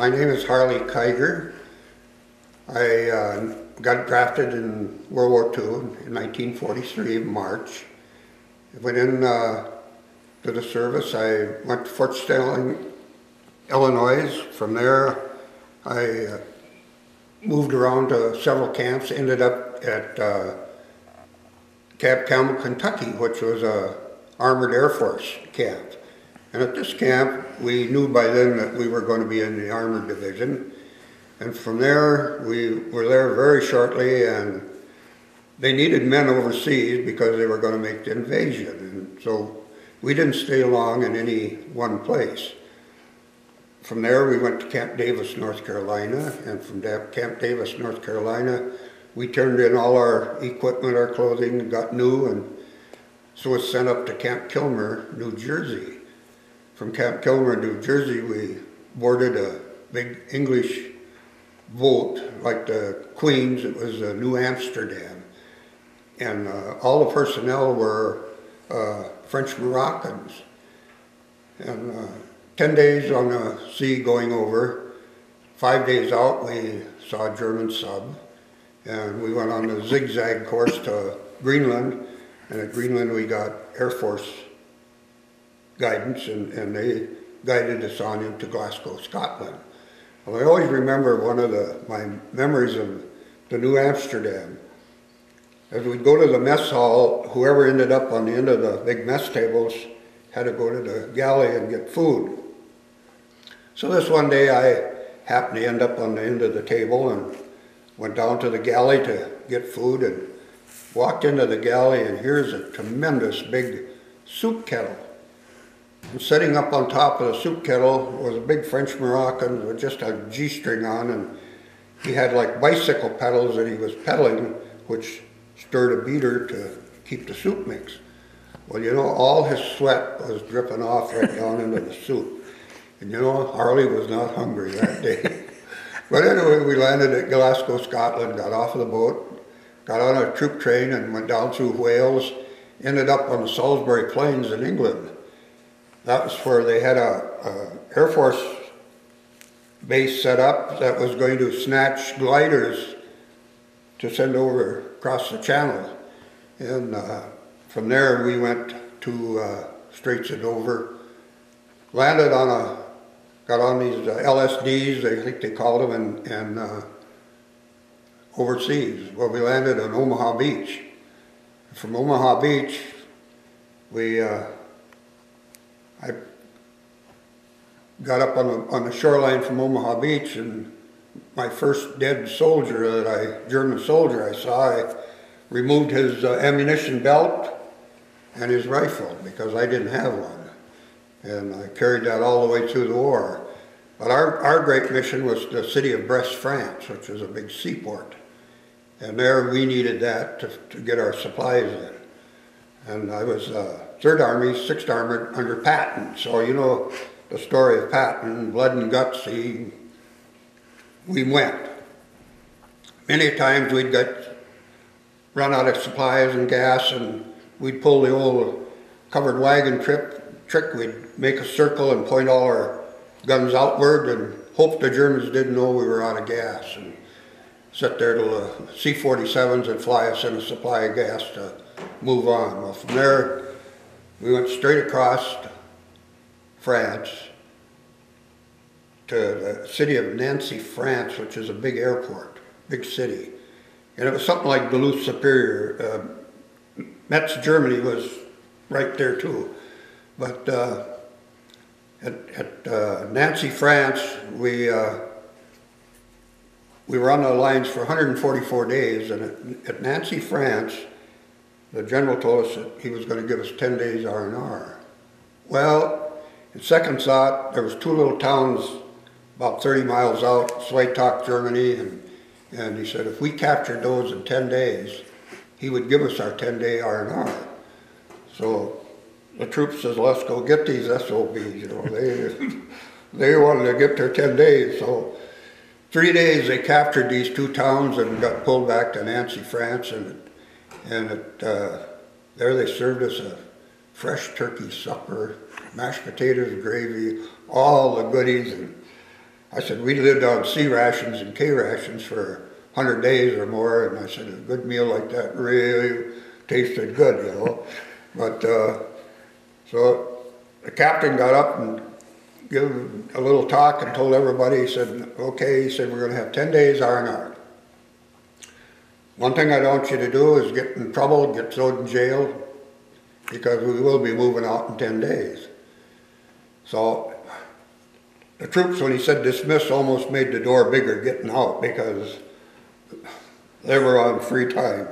My name is Harley Kiger. I got drafted in World War II in 1943, March. I went in to the service. I went to Fort Stelling, Illinois. From there, I moved around to several camps, ended up at Camp Campbell, Kentucky, which was a Armored Air Force camp. And at this camp, we knew by then that we were going to be in the Armored Division. And from there, we were there very shortly, and they needed men overseas because they were going to make the invasion. And so we didn't stay long in any one place. From there, we went to Camp Davis, North Carolina, and from Camp Davis, North Carolina, we turned in all our equipment, our clothing, got new, and so was sent up to Camp Kilmer, New Jersey. From Camp Kilmer, New Jersey, we boarded a big English boat, like the Queen's. It was New Amsterdam. And all the personnel were French Moroccans. And 10 days on the sea going over. 5 days out, we saw a German sub. And we went on a zigzag course to Greenland. And at Greenland, we got Air Force guidance, and they guided us on into Glasgow, Scotland. Well, I always remember one of my memories of the New Amsterdam. As we'd go to the mess hall, whoever ended up on the end of the big mess tables had to go to the galley and get food. So this one day I happened to end up on the end of the table and went down to the galley to get food and walked into the galley, and here's a tremendous big soup kettle. And sitting up on top of the soup kettle was a big French Moroccan with just a G-string on, and he had like bicycle pedals that he was pedaling, which stirred a beater to keep the soup mix. Well, you know, all his sweat was dripping off right down into the soup. And you know, Harley was not hungry that day. But anyway, we landed at Glasgow, Scotland, got off of the boat, got on a troop train and went down through Wales, ended up on the Salisbury Plains in England. That was where they had a Air Force base set up that was going to snatch gliders to send over across the channel. And from there we went to Straits of Dover, landed on got on these LSDs, I think they called them, and overseas. Well, we landed on Omaha Beach. From Omaha Beach, I got up on the shoreline from Omaha Beach, and my first dead soldier German soldier I saw, I removed his ammunition belt and his rifle because I didn't have one. And I carried that all the way through the war. But our great mission was the city of Brest, France, which was a big seaport. And there we needed that to get our supplies in. And I was 3rd Army, 6th Armored under Patton. So you know the story of Patton, blood and guts, we went. Many times we'd run out of supplies and gas, and we'd pull the old covered wagon trick. We'd make a circle and point all our guns outward and hope the Germans didn't know we were out of gas, and sit there till the C-47s would fly us in a supply of gas to move on. Well, from there, we went straight across France to the city of Nancy, France, which is a big airport, big city. And it was something like Duluth-Superior. Metz, Germany was right there too. But at Nancy, France, we were on the lines for 144 days, and at Nancy, France, the general told us that he was going to give us 10 days R&R. Well, in second thought, there was 2 little towns about 30 miles out, Zweitok, Germany, and he said if we captured those in 10 days, he would give us our 10-day R&R. So the troops says, let's go get these SOBs, you know. They wanted to get their 10 days. So 3 days they captured these 2 towns and got pulled back to Nancy, France, and there they served us a fresh turkey supper, mashed potatoes, gravy, all the goodies. And I said, we lived on C rations and K rations for 100 days or more, and I said, a good meal like that really tasted good, you know. But, so the captain got up and gave a little talk and told everybody, he said, okay, he said, we're going to have 10 days R&R. One thing I don't want you to do is get in trouble, get thrown in jail, because we will be moving out in 10 days. So the troops, when he said dismiss, almost made the door bigger getting out because they were on free time.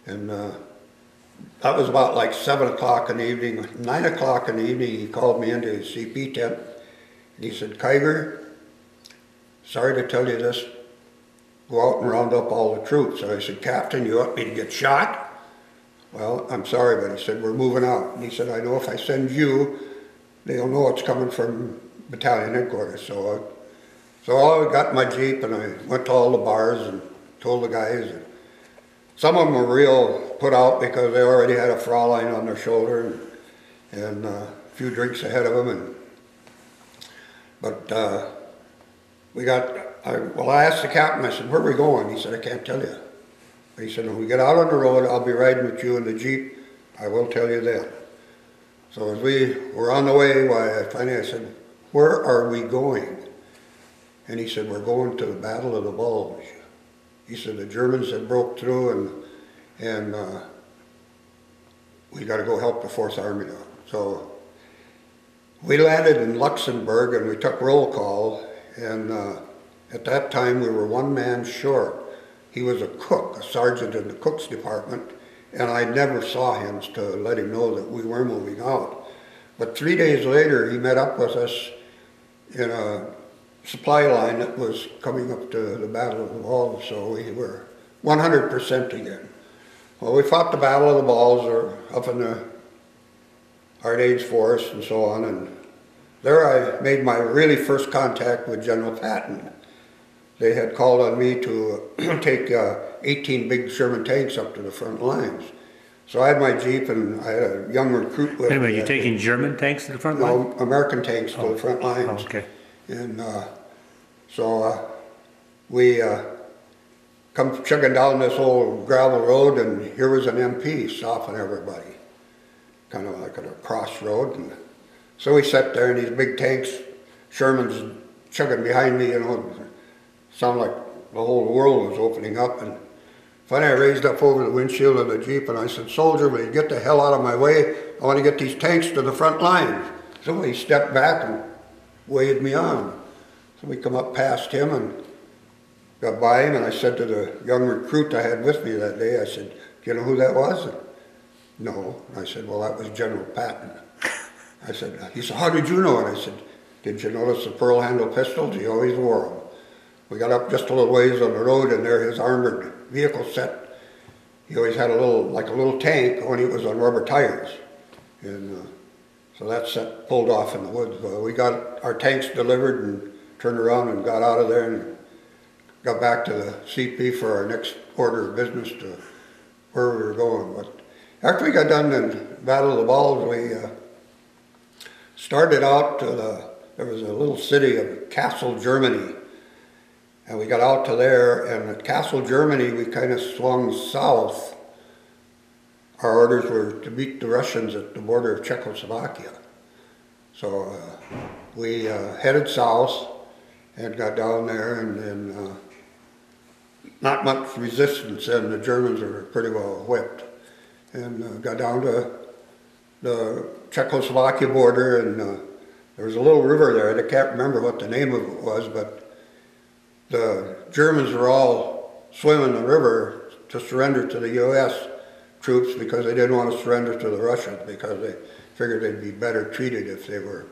And that was about like 7 o'clock in the evening. 9 o'clock in the evening, he called me into his CP tent, and he said, Kiger, sorry to tell you this, go out and round up all the troops. And I said, Captain, you want me to get shot? Well, I'm sorry, but he said, we're moving out. And he said, I know if I send you, they'll know it's coming from battalion headquarters. So I got in my Jeep and I went to all the bars and told the guys. And some of them were real put out because they already had a Fraulein on their shoulder and a few drinks ahead of them. But I asked the captain, I said, where are we going? He said, I can't tell you. He said, when we get out on the road, I'll be riding with you in the Jeep. I will tell you then. So as we were on the way, I said, where are we going? And he said, we're going to the Battle of the Bulge. He said, the Germans had broke through and we got to go help the 4th Army now. So we landed in Luxembourg and we took roll call, and at that time we were one man short. He was a cook, a sergeant in the cook's department, and I never saw him to let him know that we were moving out. But 3 days later, he met up with us in a supply line that was coming up to the Battle of the Bulge, so we were 100% again. Well, we fought the Battle of the Bulge up in the Ardennes Forest and so on, and there I made my really first contact with General Patton. They had called on me to take 18 big Sherman tanks up to the front lines. So I had my Jeep and I had a young recruit with me. Wait a minute, you're taking German tanks to the front line? No, American tanks to the front lines. Oh, okay. And we come chugging down this old gravel road, and here was an MP stopping everybody, kind of like at a crossroad. And so we sat there, and these big tanks, Sherman's chugging behind me, you know, sounded like the whole world was opening up. And finally I raised up over the windshield of the Jeep and I said, soldier, will you get the hell out of my way? I want to get these tanks to the front lines. So he stepped back and waved me on. So we come up past him and got by him, and I said to the young recruit I had with me that day, I said, do you know who that was? And, no. I said, well, that was General Patton. I said, he said, how did you know? And I said, did you notice the pearl handle pistols? He always wore them. We got up just a little ways on the road, and there his armored vehicle set. He always had a little tank, only it was on rubber tires. And so that set pulled off in the woods. We got our tanks delivered and turned around and got out of there and got back to the CP for our next order of business to where we were going. But after we got done in Battle of the Bulge, we started out to there was a little city of Kassel, Germany. And we got out to there, and at Kassel, Germany, we kind of swung south. Our orders were to meet the Russians at the border of Czechoslovakia. So we headed south and got down there, and not much resistance, and the Germans were pretty well whipped. And got down to the Czechoslovakia border, and there was a little river there. I can't remember what the name of it was, but the Germans were all swimming the river to surrender to the U.S. troops because they didn't want to surrender to the Russians, because they figured they'd be better treated if they were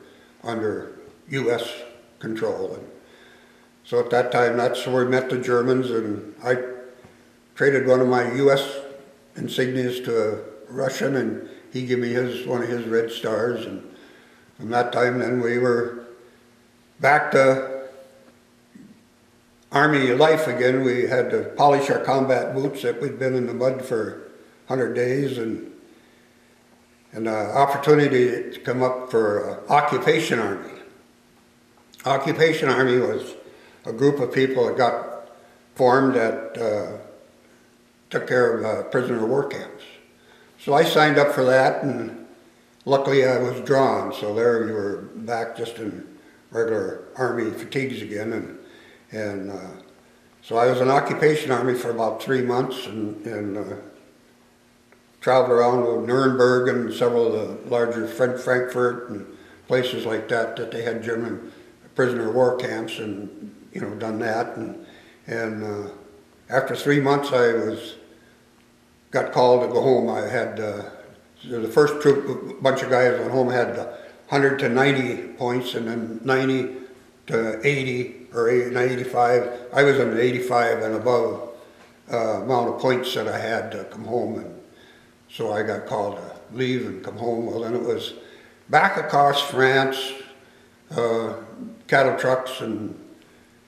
under U.S. control. And so at that time, that's where we met the Germans, and I traded one of my U.S. insignias to a Russian, and he gave me one of his red stars. And from that time, then we were back to Army life again. We had to polish our combat boots that we'd been in the mud for 100 days, and an opportunity to come up for Occupation Army. Occupation Army was a group of people that got formed that took care of prisoner of war camps. So I signed up for that, and luckily I was drawn. So there you were back just in regular Army fatigues again, and so I was in Occupation Army for about 3 months, and traveled around to Nuremberg and several of the larger Frankfurt and places like that they had German prisoner of war camps, and done that, and after 3 months I got called to go home. I had the first troop, a bunch of guys went home, had 100 to 90 points, and then 90 to 80 or 85. I was in the 85 and above amount of points that I had to come home, and so I got called to leave and come home. Well, then it was back across France, cattle trucks and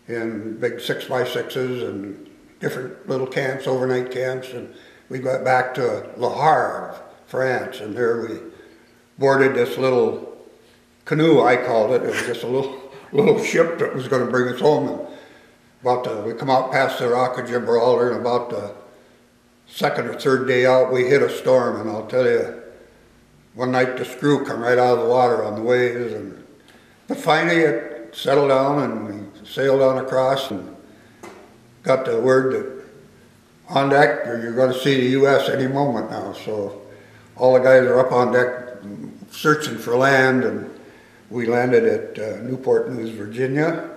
big 6x6s and different little camps, overnight camps, and we got back to Le Havre, France, and there we boarded this little canoe, I called it. It was just a little ship that was going to bring us home. And we come out past the Rock of Gibraltar, and about the second or third day out, we hit a storm, and I'll tell you, one night the screw come right out of the water on the waves, but finally it settled down, and we sailed on across and got the word that on deck, or you're going to see the U.S. any moment now. So all the guys are up on deck searching for land, and we landed at Newport News, Virginia.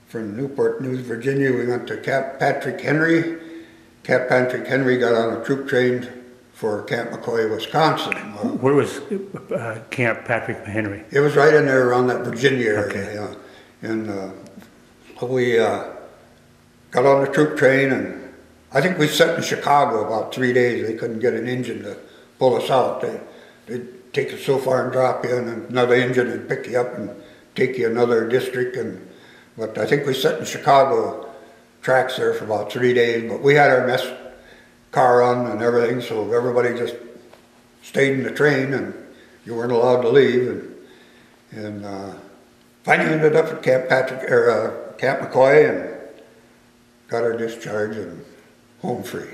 From Newport News, Virginia, we went to Camp Patrick Henry. Camp Patrick Henry got on a troop train for Camp McCoy, Wisconsin. Where was Camp Patrick Henry? It was right in there around that Virginia area. Okay. Yeah. And so we got on the troop train, and I think we sat in Chicago about 3 days. They couldn't get an engine to pull us out. They'd take us so far and drop you, and another engine would pick you up and take you another district. But I think we sat in Chicago tracks there for about 3 days. But we had our mess car on and everything, so everybody just stayed in the train, and you weren't allowed to leave. And finally ended up at Camp McCoy, and got our discharge and home free.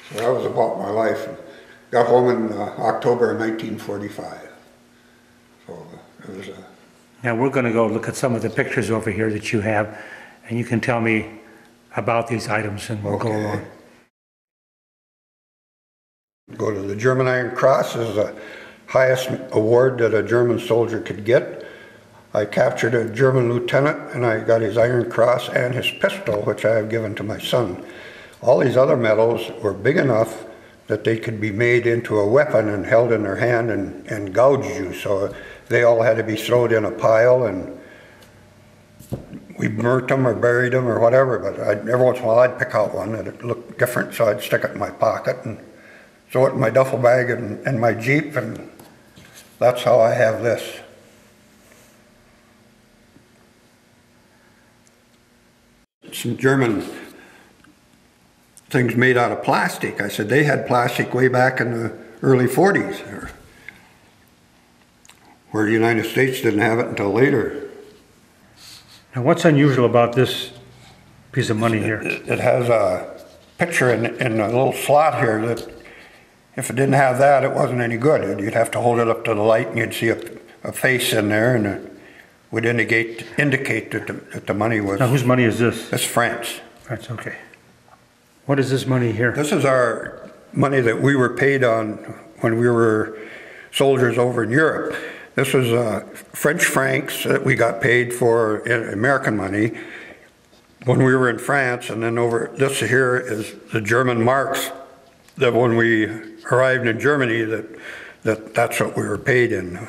So that was about my life. Got home in October of 1945. So it was a... Now we're going to go look at some of the pictures over here that you have, and you can tell me about these items, and we'll go along. Go to the German Iron Cross. This is the highest award that a German soldier could get. I captured a German lieutenant, and I got his Iron Cross and his pistol, which I have given to my son. All these other medals were big enough that they could be made into a weapon and held in their hand and gouge you. So they all had to be thrown in a pile, and we burnt them or buried them or whatever. But every once in a while I'd pick out one that looked different, so I'd stick it in my pocket and throw it in my duffel bag and my Jeep, and that's how I have this. Some German things made out of plastic. I said they had plastic way back in the early 40s, where the United States didn't have it until later. Now what's unusual about this piece of money here? It has a picture in a little slot here that if it didn't have that, it wasn't any good. You'd have to hold it up to the light, and you'd see a face in there, and it would indicate that the money was... Now whose money is this? That's France. France, okay. What is this money here? This is our money that we were paid on when we were soldiers over in Europe. This was French francs that we got paid for in American money when we were in France, and then over this here is the German marks that when we arrived in Germany that's what we were paid in.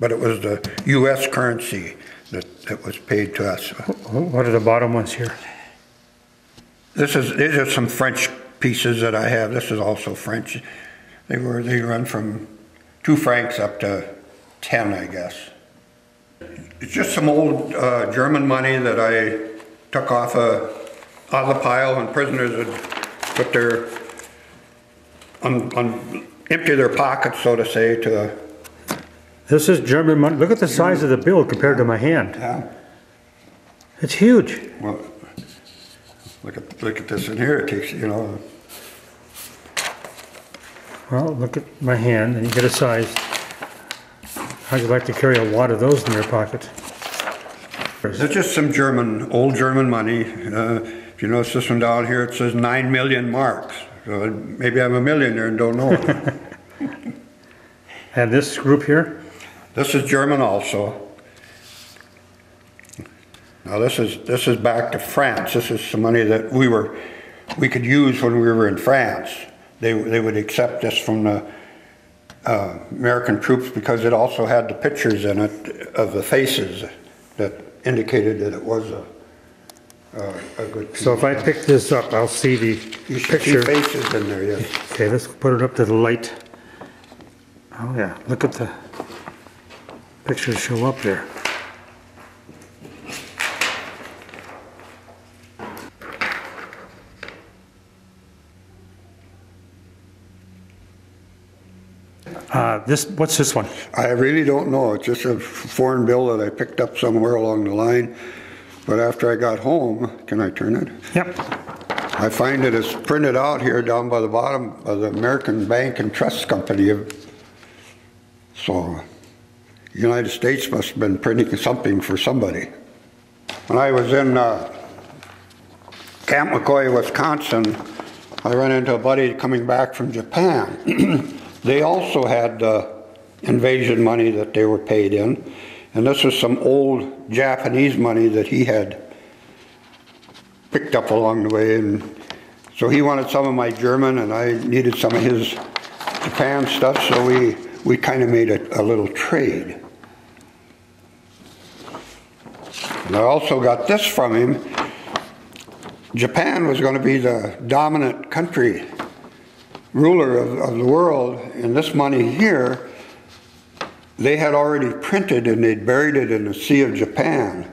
But it was the U.S. currency that was paid to us. What are the bottom ones here? These are some French pieces that I have. This is also French. They run from 2 francs up to 10, I guess. It's just some old German money that I took off the pile, and prisoners would put their empty their pockets, so to say, to This is German money. Look at the size of the bill compared to my hand. Yeah. It's huge. Well, look at this in here. It takes, you know. Well, look at my hand and you get a size. How'd you like to carry a wad of those in your pocket? It's just some old German money. If you notice this one down here, it says 9 million marks. So maybe I'm a millionaire and don't know it. And this group here? This is German also. Now this is back to France. This is some money that we could use when we were in France. They would accept this from the American troops because it also had the pictures in it of the faces that indicated that it was a good piece. So if I pick this up, I'll see the You should picture. see faces in there, yes. Okay, let's put it up to the light. Oh yeah, look at the pictures show up there. What's this one? I really don't know. It's just a foreign bill that I picked up somewhere along the line. But after I got home, can I turn it? Yep. I find it is printed out here down by the bottom of the American Bank and Trust Company. So, the United States must have been printing something for somebody. When I was in Camp McCoy, Wisconsin, I ran into a buddy coming back from Japan. They also had invasion money that they were paid in. And this was some old Japanese money that he had picked up along the way. And so he wanted some of my German and I needed some of his Japan stuff. So we kind of made a little trade. And I also got this from him. Japan was going to be the dominant country ruler of the world, and this money here, they had already printed and they'd buried it in the Sea of Japan.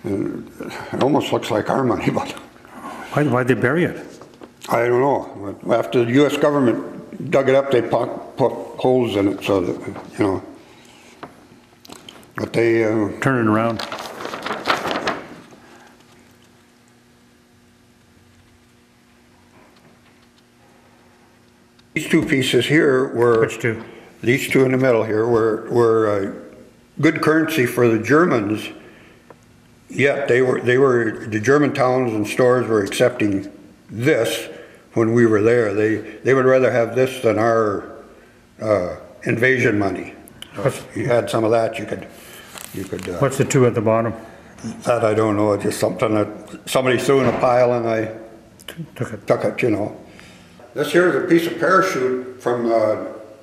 And it almost looks like our money, but... Why'd they bury it? I don't know. After the U.S. government dug it up, they put holes in it so that, you know. But they... Turn it around. These two pieces here were... Which two? These two in the middle here were good currency for the Germans, yet the German towns and stores were accepting this when we were there. They would rather have this than our invasion money. So if you had some of that, you could. What's the two at the bottom? That I don't know. It's just something that somebody threw in a pile and I took it, you know. This here is a piece of parachute from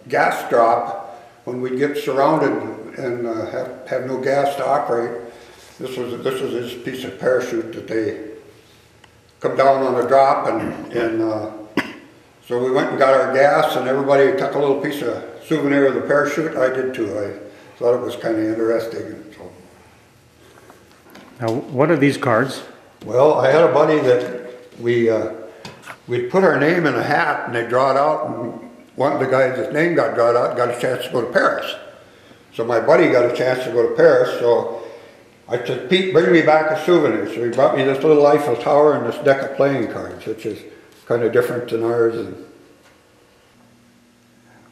gas drop when we get surrounded and have no gas to operate. This was his piece of parachute that they come down on a drop and so we went and got our gas and everybody took a little piece of souvenir of the parachute. I did too. I thought it was kind of interesting. So. Now, what are these cards? Well, I had a buddy that we'd put our name in a hat and they'd draw it out, and one of the guys' his name got drawn out, got a chance to go to Paris. So my buddy got a chance to go to Paris, so I said, Pete, bring me back a souvenir. So he brought me this little Eiffel Tower and this deck of playing cards, which is kind of different than ours. And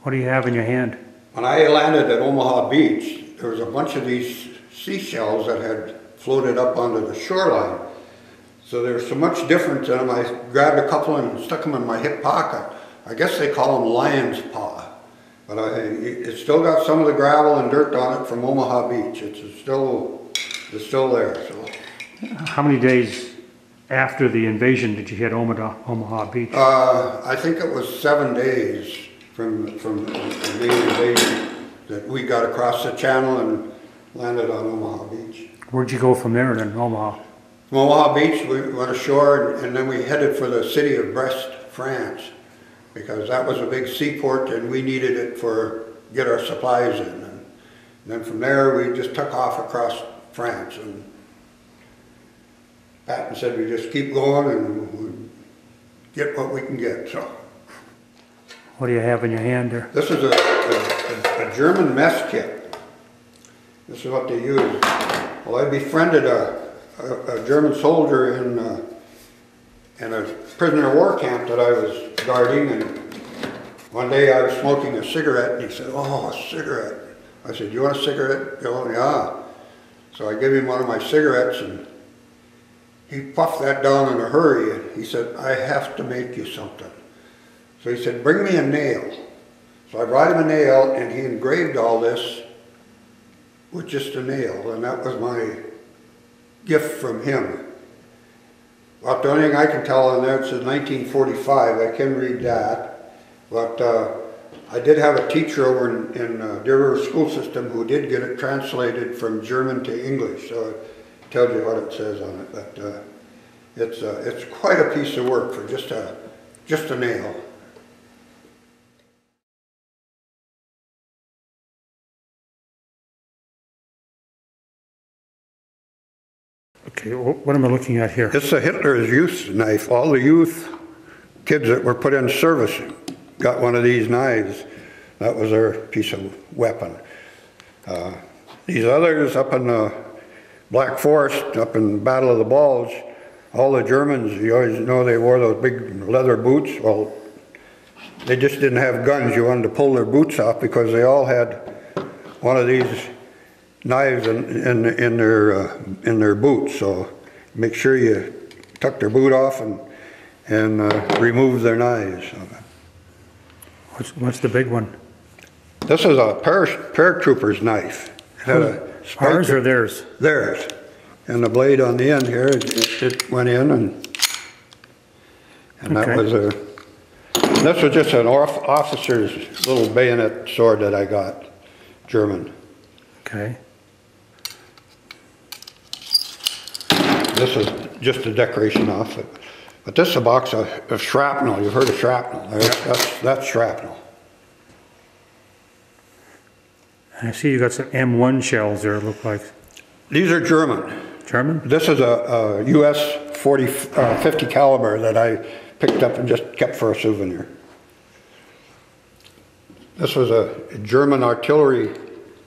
what do you have in your hand? when I landed at Omaha Beach, there was a bunch of these seashells that had floated up onto the shoreline. So there's so much difference in them. I grabbed a couple and stuck them in my hip pocket. I guess they call them lion's paw. But it's still got some of the gravel and dirt on it from Omaha Beach. It's still there. So. How many days after the invasion did you hit Omaha Beach? I think it was 7 days from the main invasion that we got across the channel and landed on Omaha Beach. Where'd you go from there in Omaha? From Omaha Beach, we went ashore and then we headed for the city of Brest, France, because that was a big seaport and we needed it to get our supplies in. And then from there, we just took off across France. And Patton said we just keep going and we get what we can get. So, what do you have in your hand there? this is a German mess kit. This is what they used. Well, I befriended a German soldier in a prisoner of war camp that I was guarding, and one day I was smoking a cigarette, and he said, "Oh, a cigarette." I said, "You want a cigarette, Bill?" "Yeah." So I gave him one of my cigarettes, and he puffed that down in a hurry, and he said, "I have to make you something." So he said, "Bring me a nail." So I brought him a nail, and he engraved all this with just a nail, and that was my gift from him. Well, the only thing I can tell on there, it says 1945, I can read that, but I did have a teacher over in Deer River school system who did get it translated from German to English, so it tells you what it says on it, but it's quite a piece of work for just a nail. Okay, what am I looking at here? It's a Hitler's youth knife. All the youth kids that were put in service got one of these knives. That was their piece of weapon. These others up in the Black Forest, up in the Battle of the Bulge, all the Germans, you always know they wore those big leather boots. Well, they just didn't have guns. You wanted to pull their boots off because they all had one of these knives in their boots. So make sure you tuck their boot off and remove their knives. What's the big one? This is a Paratroopers Knife. It had a ours or theirs? Theirs. And the blade on the end here, it went in, and that was this was just an officer's little bayonet sword that I got, German. Okay. This is just a decoration off it. But this is a box of shrapnel. You've heard of shrapnel. That's shrapnel. I see you got some M1 shells there, it look like. These are German. German? This is a US 50 caliber that I picked up and just kept for a souvenir. This was a German artillery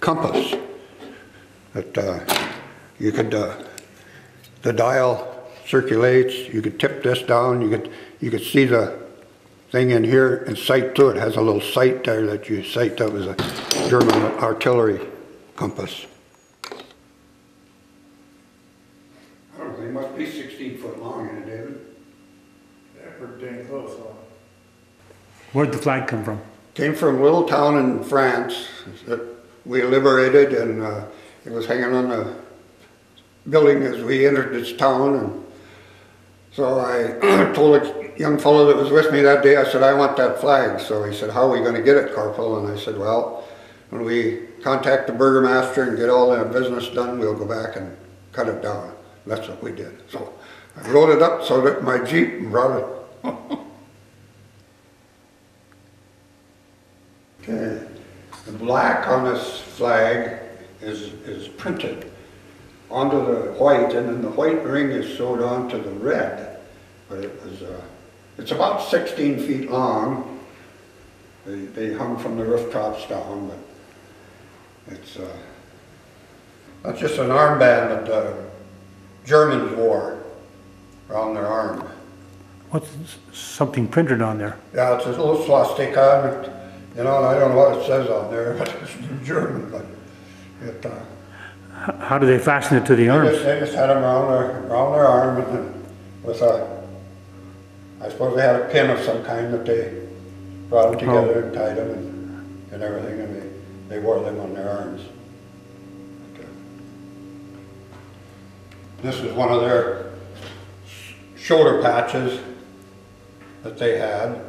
compass that you could, the dial circulates, you could tip this down, you could see the thing in here and sight to it. It has a little sight there that you sight. That was a German artillery compass. I don't know, they must be 16 foot long, isn't it, David? Yeah, pretty dang close, huh? Where'd the flag come from? Came from a little town in France that we liberated, and it was hanging on the building as we entered this town. And so I told a young fellow that was with me that day, I said, "I want that flag." So he said, "How are we going to get it, Corporal?" And I said, "Well, when we contact the burgomaster and get all that business done, we'll go back and cut it down." And that's what we did. So I wrote it up so that my Jeep brought it. Okay. The black on this flag is printed onto the white, and then the white ring is sewed onto the red. But it was, it's about 16 feet long. They hung from the rooftops down, but it's, that's just an armband that the Germans wore around their arm. What's something printed on there? Yeah, it's a little swastika, you know, and I don't know what it says on there, but it's in German, but it, how do they fasten it to the arms? They just had them around their arm, and with a, I suppose they had a pin of some kind that they brought them together and tied them and everything, and they wore them on their arms. This is one of their shoulder patches that they had,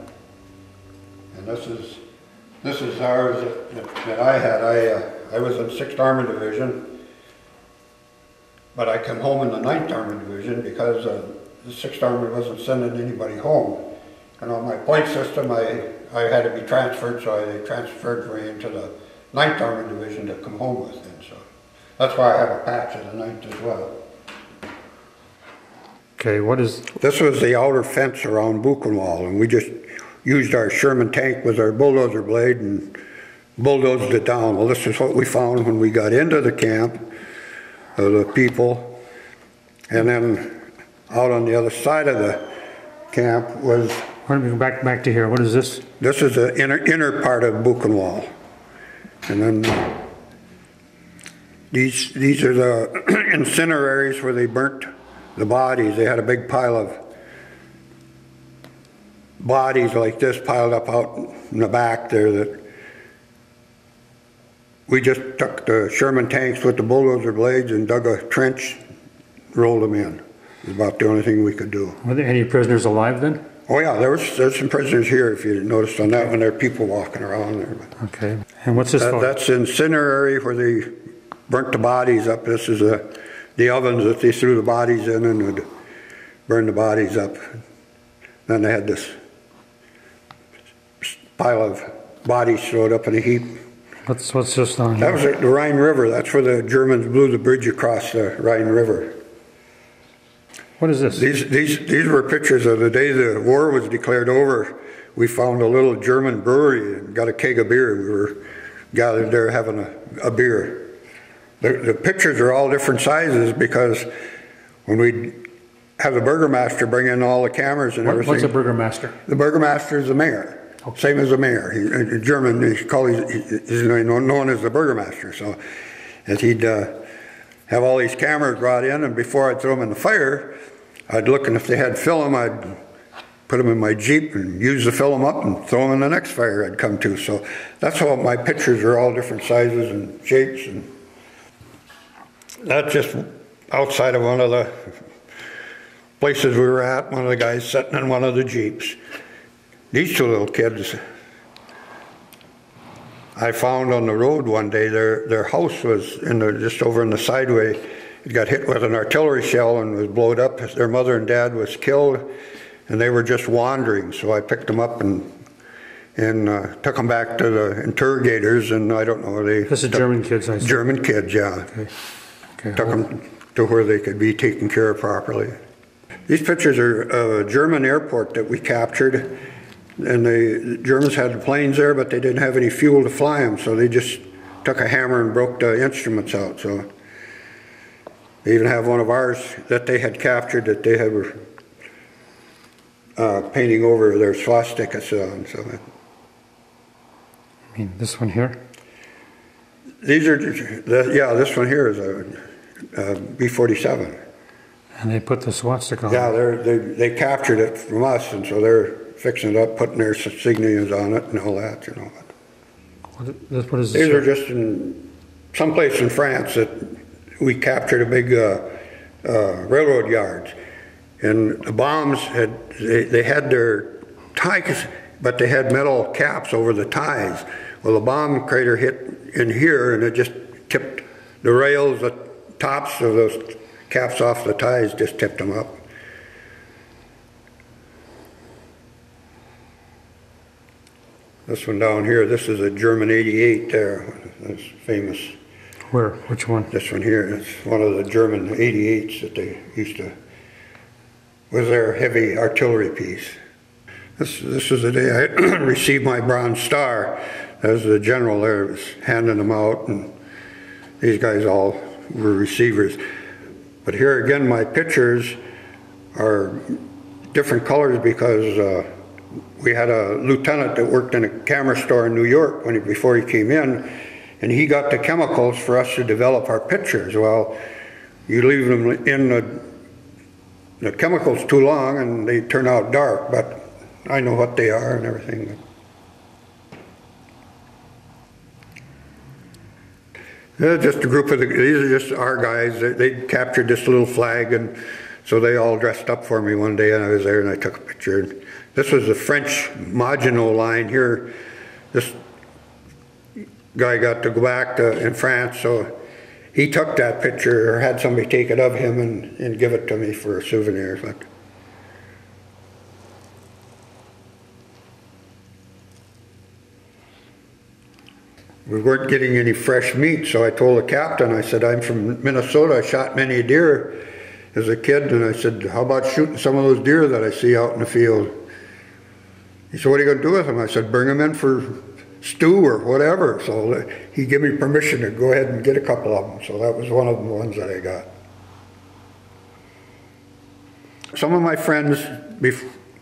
and this is ours that I had. I was in 6th Armored Division, but I came home in the 9th Armored Division because the 6th Armored wasn't sending anybody home. And on my point system, I had to be transferred, so they transferred me into the 9th Armored Division to come home with. And so that's why I have a patch of the 9th as well. Okay, what is... This was the outer fence around Buchenwald, and we just used our Sherman tank with our bulldozer blade and bulldozed it down. Well, this is what we found when we got into the camp, the people. And then out on the other side of the camp was... Why don't we go back to here? What is this? This is the inner part of Buchenwald. And then these are the incineraries where they burnt the bodies. They had a big pile of bodies like this piled up out in the back there that we just took the Sherman tanks with the bulldozer blades and dug a trench, rolled them in. It was about the only thing we could do. Were there any prisoners alive then? Oh yeah, there's some prisoners here, if you noticed on that one. There are people walking around there. Okay. And what's this for? That's the incinerary where they burnt the bodies up. This is the ovens that they threw the bodies in and would burn the bodies up. Then they had this pile of bodies thrown up in a heap. What's this down here? That was the Rhine River. That's where the Germans blew the bridge across the Rhine River. What is this? These were pictures of the day the war was declared over. We found a little German brewery and got a keg of beer. We were gathered there having a beer. The pictures are all different sizes because when we have the burgomaster bring in all the cameras and everything. What's a burgomaster? The burgomaster is the mayor. Okay. Same as the mayor. In German, he's known as the burgomaster. So as he'd have all these cameras brought in, and before I'd throw them in the fire, I'd look, and if they had film, I'd put them in my Jeep and use the film up and throw them in the next fire I'd come to. So that's how my pictures are all different sizes and shapes. And that's just outside of one of the places we were at, one of the guys sitting in one of the Jeeps. These two little kids, I found on the road one day, their house was just over in the sideway. It got hit with an artillery shell and was blown up. Their mother and dad was killed, and they were just wandering. So I picked them up and took them back to the interrogators, and I don't know, This is German kids, I see. German kids, yeah. Okay. Took them to where they could be taken care of properly. These pictures are of a German airport that we captured. And the Germans had the planes there, but they didn't have any fuel to fly them, so they just took a hammer and broke the instruments out. So they even have one of ours that they had captured that they were painting over their swastikas on. So, I mean, this one here? These are, this one here is a B-47. And they put the swastika on. Yeah, they captured it from us, and so they're fixing it up, putting their signatures on it and all that, you know. What is this? These are just in some place in France that we captured a big railroad yard, and the bombs they had their ties, but they had metal caps over the ties. Well, the bomb crater hit in here, and it just tipped the rails, the tops of those caps off the ties, just tipped them up. This one down here, this is a German 88 there. That's famous. Where? Which one? This one here. It's one of the German 88s that they used to, was their heavy artillery piece. This is the day I received my Bronze Star. As the general there was handing them out, and these guys all were receivers. But here again, my pictures are different colors because we had a lieutenant that worked in a camera store in New York before he came in, and he got the chemicals for us to develop our pictures. Well, you leave them in the chemicals too long and they turn out dark, but I know what they are and everything. Just a group of these are just our guys. They captured this little flag, and so they all dressed up for me one day, and I was there and I took a picture. This was the French Maginot Line here. This guy got to go back in France, so he took that picture, or had somebody take it of him and give it to me for a souvenir. But we weren't getting any fresh meat, so I told the captain, I said, I'm from Minnesota, I shot many deer as a kid, and I said, how about shooting some of those deer that I see out in the field? He said, what are you going to do with them? I said, bring them in for stew or whatever. So he gave me permission to go ahead and get a couple of them. So that was one of the ones that I got. Some of my friends,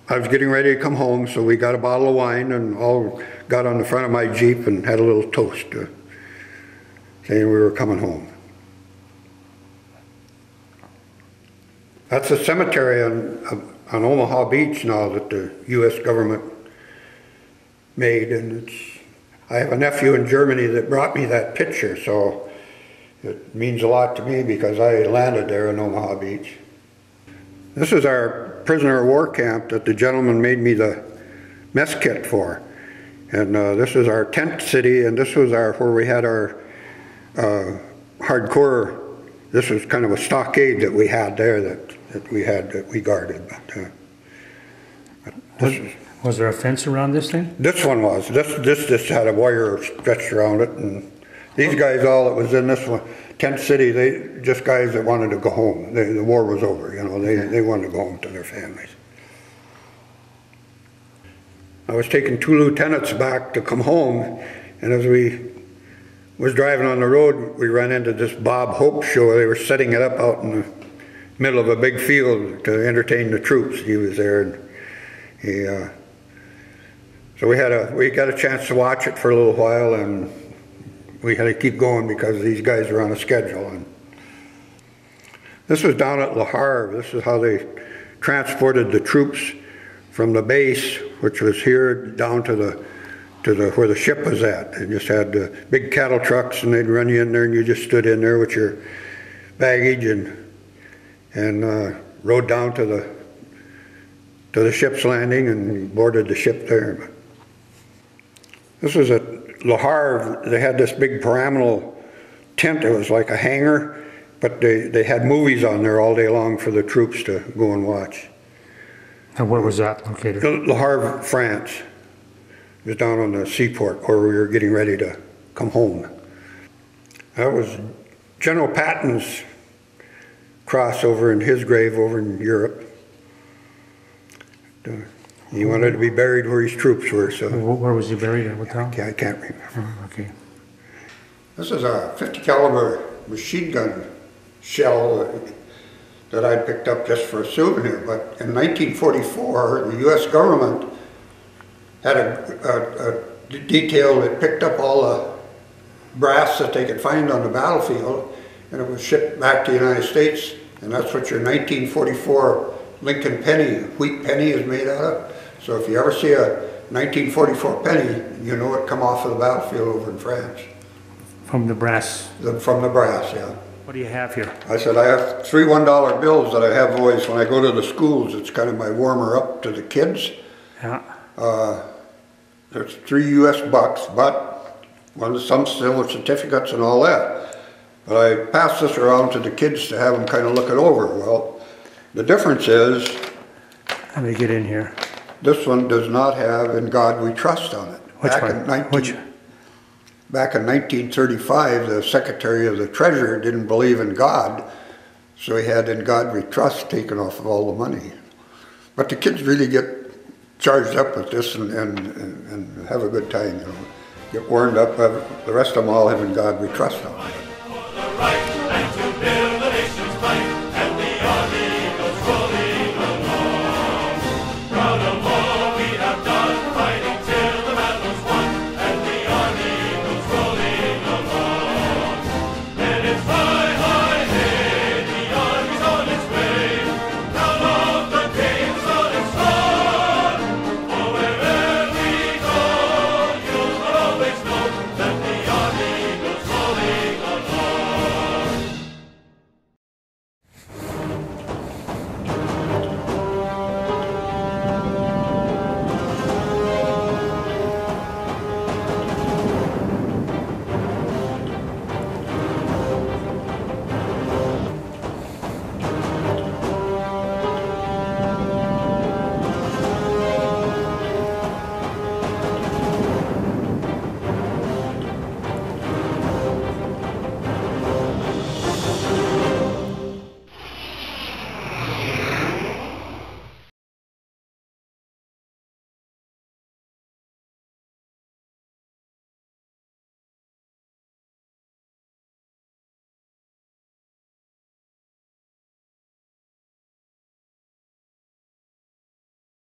I was getting ready to come home, so we got a bottle of wine and all got on the front of my Jeep and had a little toast saying we were coming home. That's a cemetery on Omaha Beach now that the U.S. government made, and I have a nephew in Germany that brought me that picture, so it means a lot to me because I landed there in Omaha Beach. This is our prisoner of war camp that the gentleman made me the mess kit for. And this is our tent city, and this was where we had our hardcore. This was kind of a stockade that we had there that we guarded. Was there a fence around this thing? This one was. This just had a wire stretched around it, and these guys, all that was in this one, tent city, they just guys that wanted to go home. The war was over, you know. They wanted to go home to their families. I was taking 2 lieutenants back to come home, and as we was driving on the road, we ran into this Bob Hope show. They were setting it up out in the middle of a big field to entertain the troops. He was there, and so we got a chance to watch it for a little while, and we had to keep going because these guys were on a schedule. And this was down at Le Havre. This is how they transported the troops from the base, which was here, down to where the ship was at. They just had big cattle trucks, and they'd run you in there, and you just stood in there with your baggage and rode down to the ship's landing and boarded the ship there. This was at Le Havre. They had this big pyramidal tent. It was like a hangar, but they had movies on there all day long for the troops to go and watch. And where was that located? Le Havre, France. It was down on the seaport where we were getting ready to come home. That was General Patton's cross over in his grave over in Europe. He wanted to be buried where his troops were. So where was he buried at? What town? I can't remember. Oh, okay. This is a 50 caliber machine gun shell that I picked up just for a souvenir. But in 1944, the U.S. government had a detail that picked up all the brass that they could find on the battlefield, and it was shipped back to the United States, and that's what your 1944 Lincoln penny, wheat penny, is made out of. So if you ever see a 1944 penny, you know it come off of the battlefield over in France. From the brass? From the brass, yeah. What do you have here? I said I have 3 $1 bills that I have always when I go to the schools. It's kind of my warmer up to the kids. Yeah. There's 3 US bucks, but some silver certificates and all that. But I pass this around to the kids to have them kind of look it over. Well, the difference is, let me get in here. This one does not have "In God We Trust" on it. Which one? Back in 1935, the Secretary of the Treasury didn't believe in God, so he had "In God We Trust" taken off of all the money. But the kids really get charged up with this and have a good time, you know. Get warmed up. The rest of them all have "In God We Trust" on it.